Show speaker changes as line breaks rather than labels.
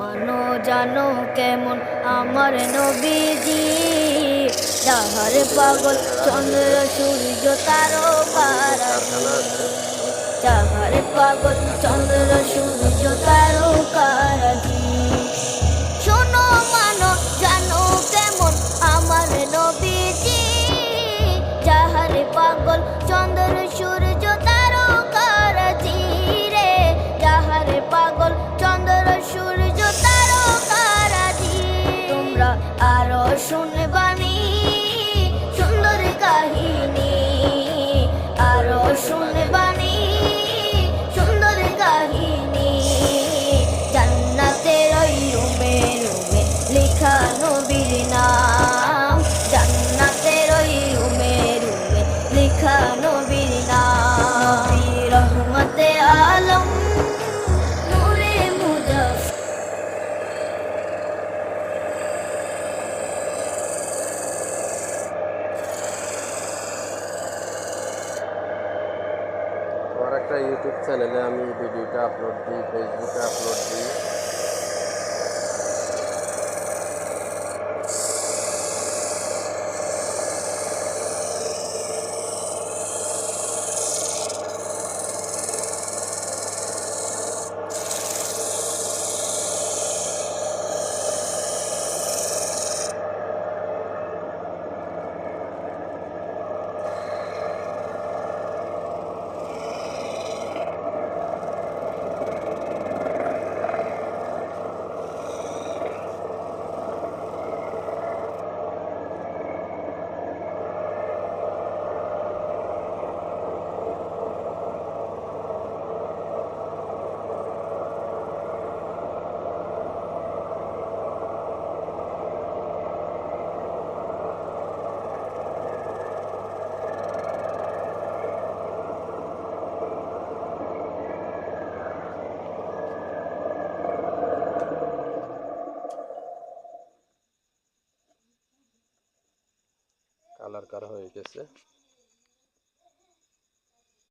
মানো জানো কেমন আমার নবীজি, যাহার পাগল চন্দ্র সূর্য তারকারাজি, যাহার পাগল চন্দ্র সূর্য তারকারাজি। শোনো মানো জানো কেমন আমার নবীজি, যাহার পাগল চন্দ্র সূর্য তারকারাজি রে, যাহার পাগল চন্দ্র সূর্য তারকারাজি। তোমরা আরো শুনবানি সুন্দর কাহিনী, আরো শুনবানি সুন্দর কাহিনী। জান্নাতের ওই রুমে রুমে লেখা নবীর নাম, জান্নাতের ওই রুমে রুমে লেখা নবীর নাম। নবী রহমতে আলম নূরে মুজাফফর।
আমার একটা ইউটিউব চ্যানেলে আমি ভিডিওটা আপলোড দিই, ফেসবুকে আপলোড দিই। কালার কার হয়ে গেছে।